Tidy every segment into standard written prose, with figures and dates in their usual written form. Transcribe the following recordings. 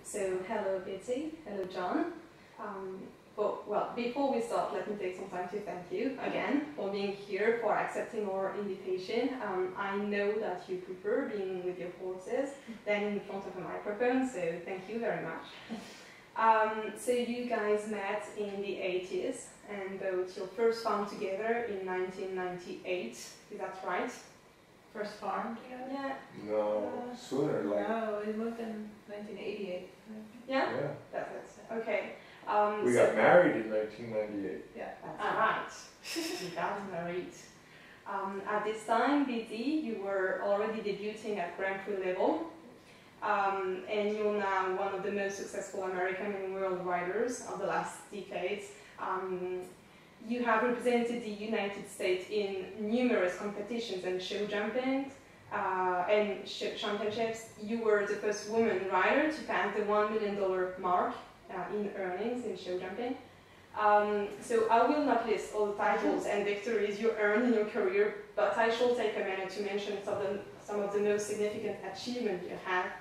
So hello Beezie, hello John. Well, before we start, let me take some time to thank you again for being here, for accepting our invitation. I know that you prefer being with your horses than in front of a microphone, so thank you very much. So you guys met in the 80s and built your first farm together in 1998, is that right? First farm together? Yeah. No, sooner, like... No, we moved in 1988. Yeah? Yeah. That's it. Okay. We got married in 1998. Yeah. That's right. You got married. At this time, Beezie, you were already debuting at Grand Prix level. And you're now one of the most successful American and world riders of the last decades. You have represented the United States in numerous competitions and show jumping and championships. You were the first woman rider to pass the $1 million mark in earnings in show jumping. So I will not list all the titles and victories you earned in your career, but I shall take a minute to mention some of the most significant achievements you had.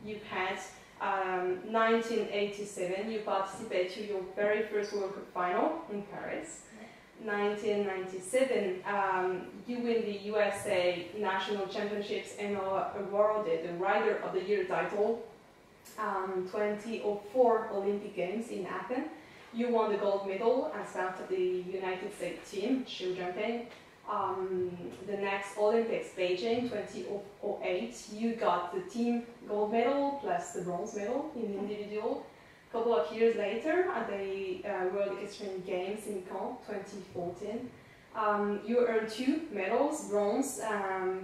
You've had 1987, you participated to your very first World Cup final in Paris. 1997, you win the USA National Championships and are awarded the Rider of the Year title. 2004 Olympic Games in Athens, you won the gold medal as part of the United States team, show jumping. The next Olympics, Beijing 2008, you got the team gold medal plus the bronze medal in the individual. A couple of years later, at the World Equestrian Games in Caen 2014, you earned 2 medals, bronze,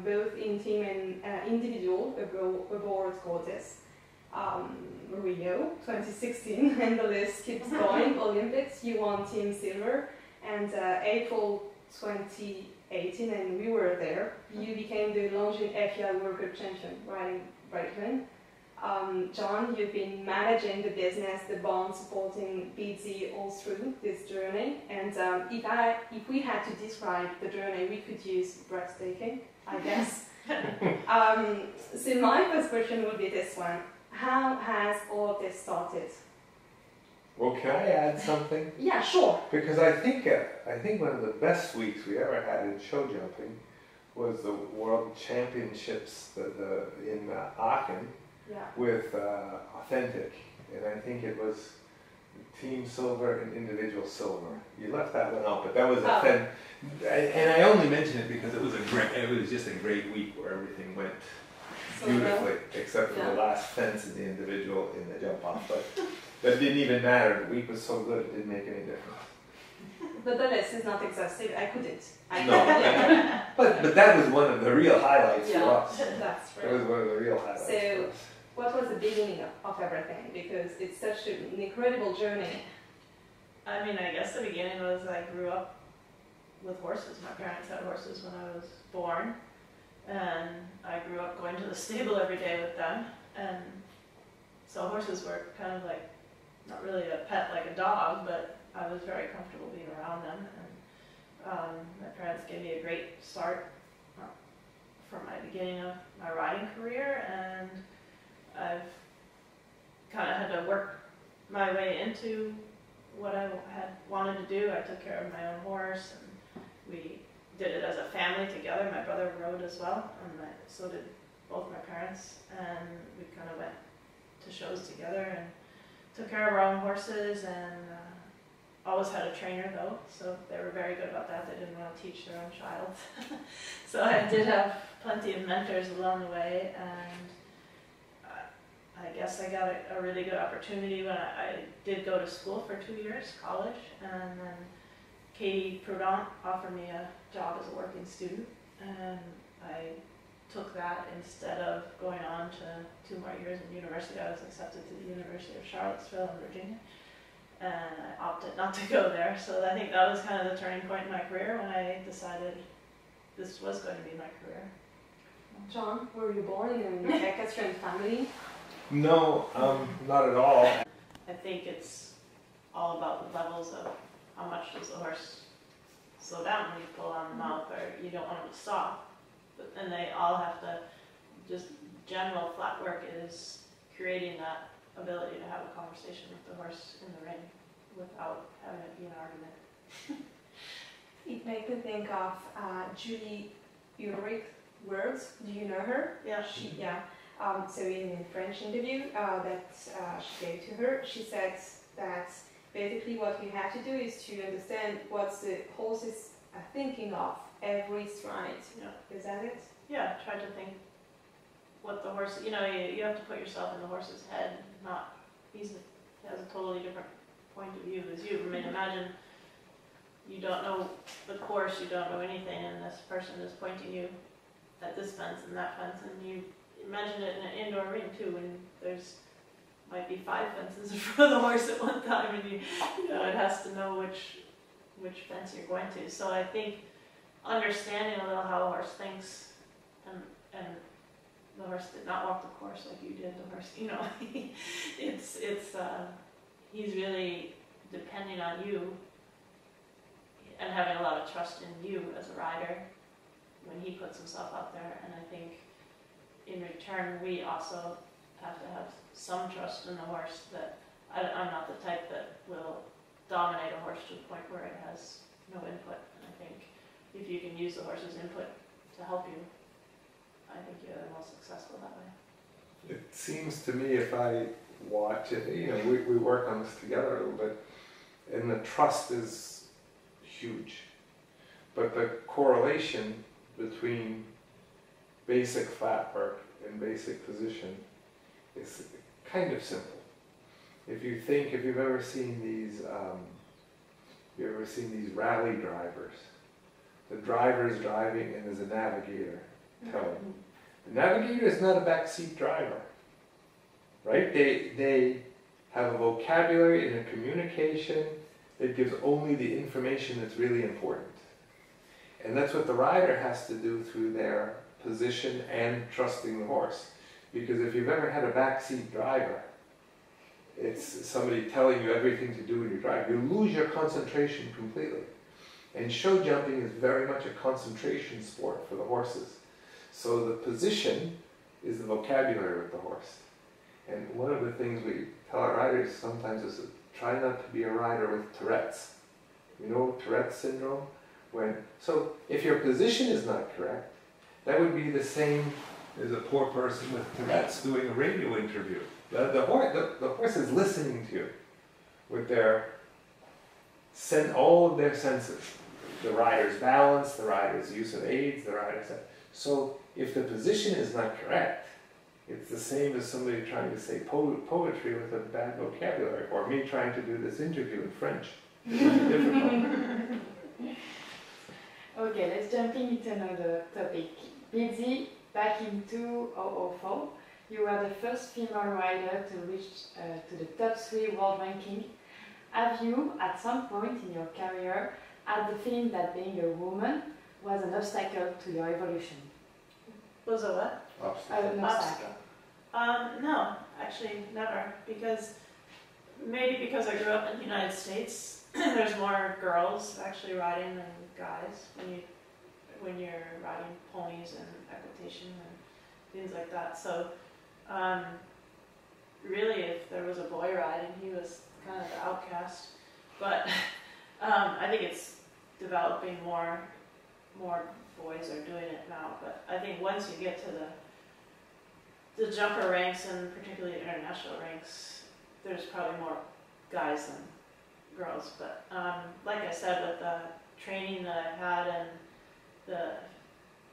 both in team and individual aboard Cortes. Rio 2016, and the list keeps going. Olympics, you won team silver, and April 2018, and we were there, you became the Longines FIA World Cup champion, riding Wellington. John, you've been managing the business, the bond, supporting Beezie all through this journey, and if we had to describe the journey, we could use breathtaking, I guess. So my first question would be this one. How has all of this started? Well, can I add something? Yeah, sure. Because I think one of the best weeks we ever had in show jumping was the World Championships in Aachen with Authentic, and I think it was team silver and individual silver. You left that one out, but that was and I only mention it because it was just a great week where everything went beautifully, except for the last fence in the individual in the jump off, but that didn't even matter. The week was so good, it didn't make any difference. But the list is not exhaustive. I couldn't. But that was one of the real highlights for us. That's right. That was one of the real highlights for us. What was the beginning of everything? Because it's such an incredible journey. I mean, I guess the beginning was I grew up with horses. My parents had horses when I was born. And I grew up going to the stable every day with them, and so horses were kind of like, not really a pet like a dog, but I was very comfortable being around them, and my parents gave me a great start from my beginning of my riding career, and I've kind of had to work my way into what I had wanted to do. I took care of my own horse, and we did it as a family together. My brother rode as well, and so did both my parents, and we kind of went to shows together and took care of our own horses, and always had a trainer though, so they were very good about that. They didn't want to teach their own child. So I did have plenty of mentors along the way, and I guess I got a really good opportunity when I did go to school for 2 years, college, and then Katie Prudent offered me a job as a working student, and I took that instead of going on to 2 more years in university. I was accepted to the University of Charlottesville in Virginia, and I opted not to go there. So I think that was kind of the turning point in my career when I decided this was going to be my career. John, were you born in an equestrian family? No, not at all. I think it's all about the levels of how much does the horse slow down when you pull on the mouth, or you don't want them to stop. And they all have to, just general flat work is creating that ability to have a conversation with the horse in the ring without having it be an argument. It made me think of Julie Ulrich words. Do you know her? Yeah. So in a French interview that she gave to her, she said that basically what we have to do is to understand what the horses are thinking of every stride. Yeah. Is that it? Yeah, try to think what the horse, you have to put yourself in the horse's head, not, he has a totally different point of view as you. I mean, imagine you don't know the course, you don't know anything, and this person is pointing you at this fence and that fence, and you imagine it in an indoor ring too, when there's might be 5 fences in front of the horse at one time, and it has to know which fence you're going to. So I think understanding a little how a horse thinks, and the horse did not walk the course like you did. The horse, he's really depending on you and having a lot of trust in you as a rider when he puts himself out there. And I think in return, we also have to have some trust in the horse that I'm not the type that will dominate a horse to the point where it has no input. And I think if you can use the horse's input to help you, I think you're the most successful that way. It seems to me, if I watch it, we work on this together a little bit, and the trust is huge. But the correlation between basic flat work and basic position is kind of simple. If you've ever seen these, rally drivers, the driver's driving and there's a navigator telling. The navigator is not a backseat driver, right? They have a vocabulary and a communication that gives only the information that's really important. And that's what the rider has to do through their position and trusting the horse. Because if you've ever had a backseat driver, it's somebody telling you everything to do when you drive. You lose your concentration completely. And show jumping is very much a concentration sport for the horses. So the position is the vocabulary with the horse. And one of the things we tell our riders sometimes is try not to be a rider with Tourette's. You know Tourette's syndrome? So if your position is not correct, that would be the same as a poor person with Tourette's doing a radio interview. The horse is listening to you with all of their senses. The rider's balance, the rider's use of aids, the rider's... So if the position is not correct, it's the same as somebody trying to say poetry with a bad vocabulary, or me trying to do this interview in French. It's really difficult. Okay, let's jump into another topic. Beezie, back in 2004, you were the first female rider to reach to the top 3 world ranking. Have you, at some point in your career, had the feeling that being a woman was an obstacle to your evolution? Was a what? An obstacle. No, actually never. Maybe because I grew up in the United States, there's more girls actually riding than guys when you're riding ponies and equitation and things like that. So really, if there was a boy riding, he was kind of the outcast. But I think it's developing more boys are doing it now. But I think once you get to the jumper ranks, and particularly the international ranks, there's probably more guys than girls. But like I said, with the training that I had and the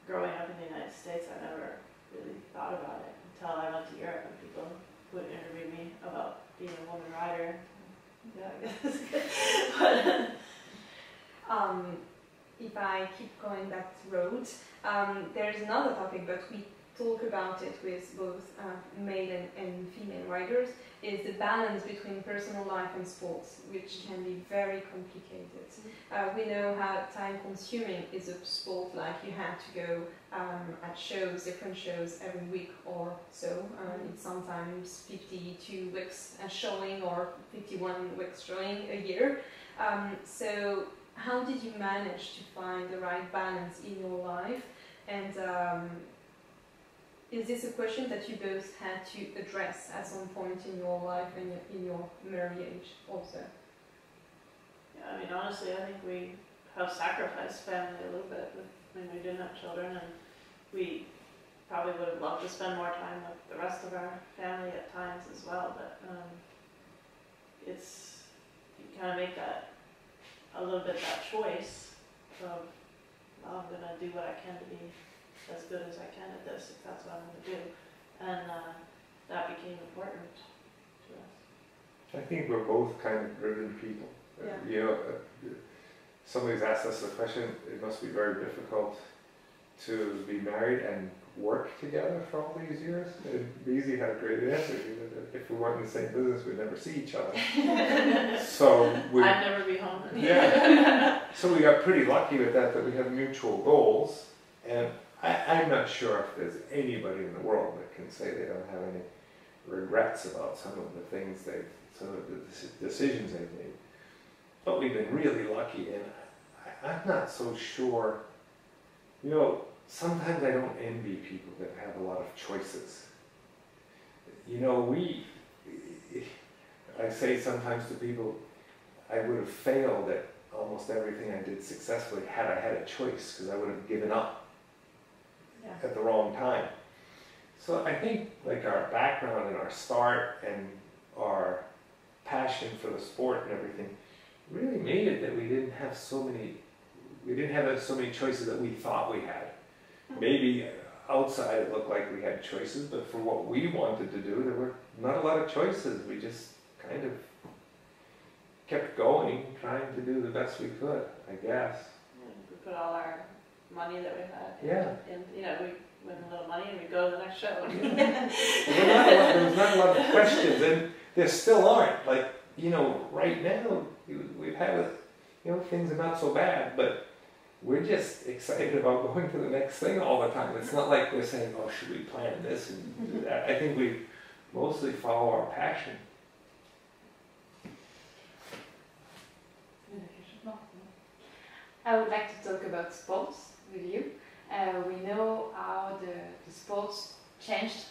growing up in the United States, I never really thought about it until I went to Europe and people would interview me about being a woman rider. Yeah, I guess. But if I keep going that road, there's another topic, but we talk about it with both male and female riders, is the balance between personal life and sports, which can be very complicated. We know how time-consuming is a sport, like you have to go at shows, different shows every week or so. It's sometimes 52 weeks showing or 51 weeks showing a year. So how did you manage to find the right balance in your life? And is this a question that you both had to address at some point in your life and in your marriage also? Yeah, I mean, honestly, I think we have sacrificed family a little bit. I mean, we didn't have children, and we probably would have loved to spend more time with the rest of our family at times as well, but it's, you kind of make that, a little bit that choice of, well, I'm going to do what I can to be as good as I can at this, if that's what I'm going to do. And that became important to us. I think we're both kind of driven people. Yeah. You know, somebody's asked us the question, it must be very difficult to be married and work together for all these years. And Beezie had a great answer. He said, if we weren't in the same business, we'd never see each other. So I'd never be home. Yeah. So we got pretty lucky with that we have mutual goals. And I'm not sure if there's anybody in the world that can say they don't have any regrets about some of the things some of the decisions they've made. But we've been really lucky, and I'm not so sure. You know, sometimes I don't envy people that have a lot of choices. You know, I say sometimes to people, I would have failed at almost everything I did successfully had I had a choice, because I would have given up at the wrong time. So I think like our background and our start and our passion for the sport and everything really made it that we didn't have so many choices that we thought we had. Maybe outside it looked like we had choices, but for what we wanted to do, there were not a lot of choices. We just kind of kept going, trying to do the best we could, I guess. Yeah, we put all our money that we had in, you know, we win a little money and we go to the next show. There was not a lot of questions, and there still aren't. Like, you know, right now, we've had, you know, things are not so bad, but we're just excited about going to the next thing all the time. It's not like we're saying, oh, should we plan this and do that? I think we mostly follow our passion. I would like to talk about sports with you. We know how the sports changed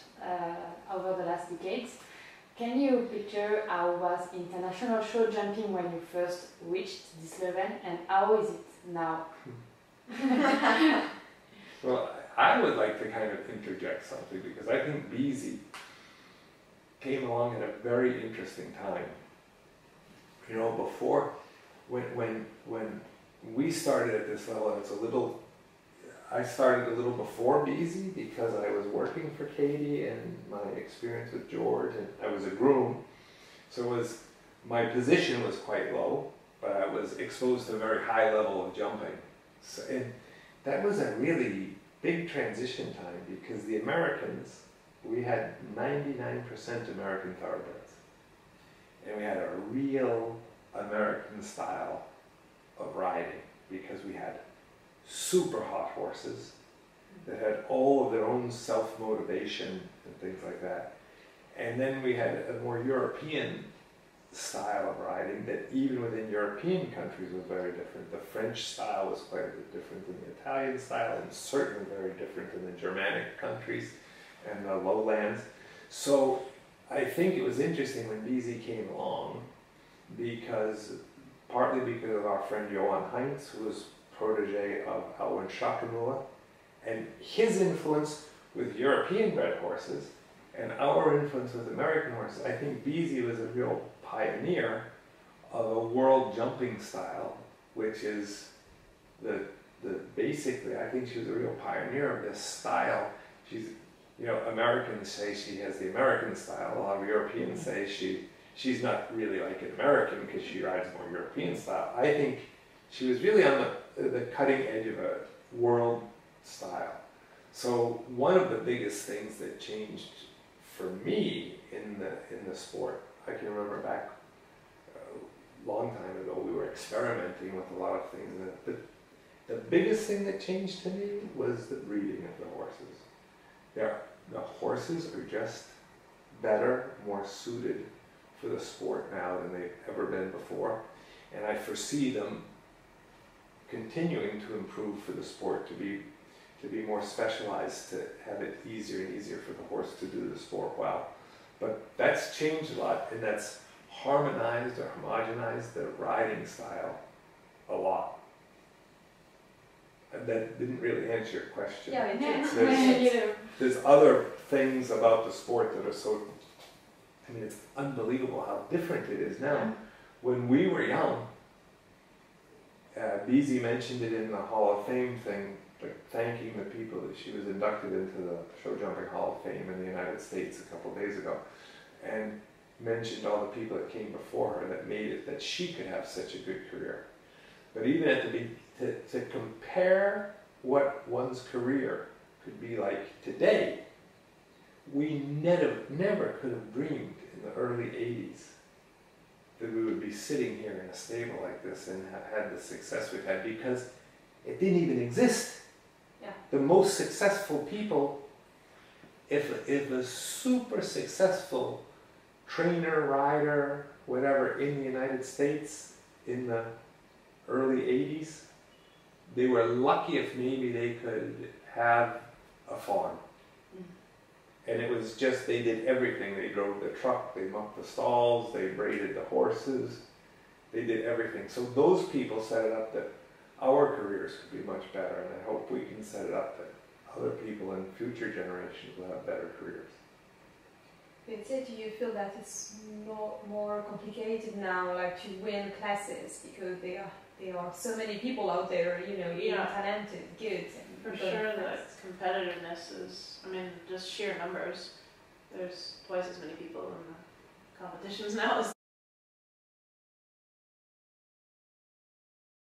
over the last decades. Can you picture how was international show jumping when you first reached this level, and how is it now? Well, I would like to kind of interject something, because I think Beezie came along at a very interesting time. You know, before, when we started at this level, I started a little before Beezie because I was working for Katie and my experience with George, and I was a groom. So my position was quite low, but I was exposed to a very high level of jumping. So, and that was a really big transition time, because the Americans, we had 99% American thoroughbreds. And we had a real American style of riding, because we had super hot horses that had all of their own self-motivation and things like that. And then we had a more European style of riding that even within European countries was very different. The French style was quite a bit different than the Italian style, and certainly very different than the Germanic countries and the lowlands. So I think it was interesting when Beezie came along, partly because of our friend Johann Heinz, who was protege of Alwyn Schackenmüller, and his influence with European bred horses and our influence with American horses. I think Beezie was a real pioneer of a world jumping style, which is basically, I think she was a real pioneer of this style. She's, you know, Americans say she has the American style. A lot of Europeans say she's not really like an American because she rides more European style. I think she was really on the cutting edge of a world style. So one of the biggest things that changed for me in the sport, I can remember back a long time ago, we were experimenting with a lot of things. The biggest thing that changed to me was the breeding of the horses. The horses are just better, more suited for the sport now than they've ever been before. And I foresee them continuing to improve for the sport to be to be more specialized, to have it easier and easier for the horse to do the sport well. But that's changed a lot, and that's harmonized or homogenized the riding style a lot. And that didn't really answer your question. Yeah, it did. There's other things about the sport that are so, I mean, it's unbelievable how different it is now. Yeah. When we were young, Beezie mentioned it in the Hall of Fame thing, like thanking the people that she was inducted into the Show Jumping Hall of Fame in the United States a couple of days ago, and mentioned all the people that came before her that made it that she could have such a good career. But even at the to compare what one's career could be like today, we never could have dreamed in the early 80s that we would be sitting here in a stable like this and have had the success we've had, because it didn't even exist. Yeah. The most successful people, if a super successful trainer, rider, whatever in the United States in the early 80s, they were lucky if maybe they could have a farm. And it was just, they did everything. They drove the truck, they mucked the stalls, they braided the horses, they did everything. So those people set it up that our careers could be much better, and I hope we can set it up that other people in future generations will have better careers. Do you feel that it's more complicated now, like to win classes, because there are so many people out there, you know, being talented, good. For sure, the competitiveness is, I mean, just sheer numbers. There's twice as many people in the competitions now as